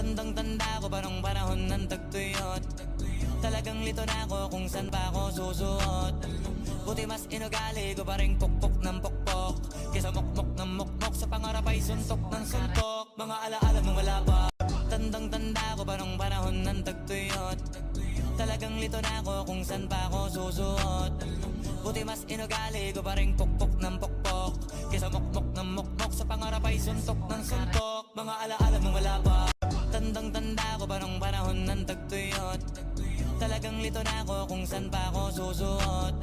Tandang-tanda ko pa nung panahon ng tagtuyot. Talagang lito na ako kung saan pa ako susuot. Buti mas inugali ko pa rin pukpok ng pukpok, kesa mukmok ng mukmok sa pangarap ay suntok ng suntok. Mga alaala mong wala pa. Tandang-tanda ko pa nung panahon ng tagtuyot. Talagang lito na ako kung saan pa ako susuot. Buti mas inugali ko pa rin pukpok ng pukpok, kesa mukmok ng mukmok sa pangarap ay suntok ng suntok. Mga alaala mong wala pa. Tandang-tanda ko pa nung panahon ng tagtuyot. Talagang lito na ako kung saan pa ako susuot.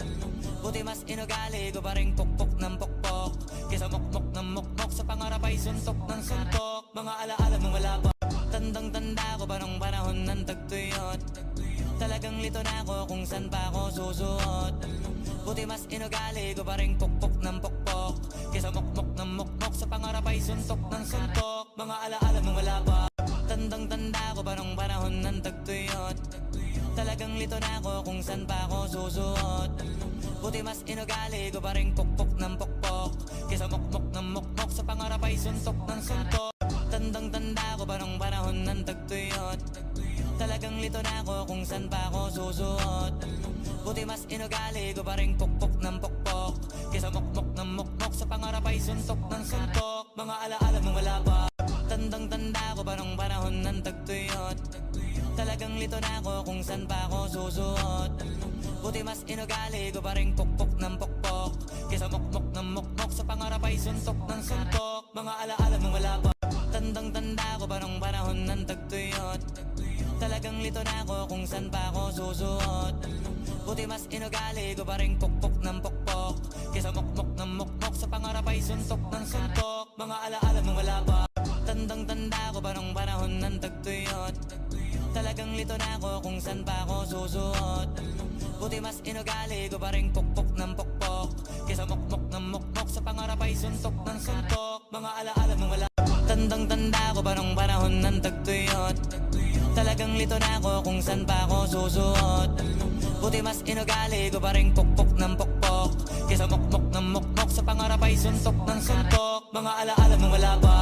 Buti mas inugali ko pa rin pukpok ng pukpok, kesa mukmok ng mukmok sa pangarap ay suntok ng suntok. Mga alaala mong wala pa. Tandang-tanda ko pa nung panahon ng tagtuyot. Talagang lito na ako kung saan pa ako susuot. Buti mas inugali ko pa rin pukpok ng pukpok, kesa mukmok ng mukmok sa pangarap ay suntok ng suntok. Mga alaala mong wala pa. Tandang-tanda ko pa nung panahon ng tagtuyot. Talagang lito na ako kung saan pa ako susuot. Buti mas inugali ko pa rin pukpok ng pukpok, kesa mukmok ng mukmok sa pangarap ay suntok ng suntok. Tandang-tanda ko pa nung panahon ng tagtuyot. Talagang lito na ako kung saan pa ako susuot. Buti mas inugali ko pa rin pukpok ng pukpok, kesa mukmok ng mukmok sa pangarap ay suntok ng suntok. Mga alaala mong wala pa. Tandang-tanda ko pa nung panahon ng tagtuyot. Talagang lito na ako kung saan pa ako susuot. Buti mas inugali ko pa rin pukpok ng pukpok, kesa mukmok ng mukmok sa pangarap ay suntok ng suntok. Mga alaala mong wala pa. Tandang-tanda ko pa nung panahon ng tagtuyot. Talagang lito na ako kung saan pa ako susuot. Buti mas inugali ko pa rin pukpok ng pukpok, kesa mukmok ng mukmok sa pangarap ay suntok ng suntok. Mga alaala mong wala pa. Tandang-tanda ko pa nung panahon ng tagtuyot. Talagang lito na ako kung saan pa ako susuot. Buti mas inugali ko pa rin pukpok ng pukpok, kesa mukmok ng mukmok sa pangarap ay suntok ng suntok. Mga alaala mong wala. Tandang-tanda ko pa nung panahon ng tagtuyot. Talagang lito na ako kung saan pa ako susuot. Buti mas inugali ko pa rin pukpok ng pukpok, kesa mukmok ng mukmok sa pangarap ay suntok ng suntok. Mga alaala mong wala pa.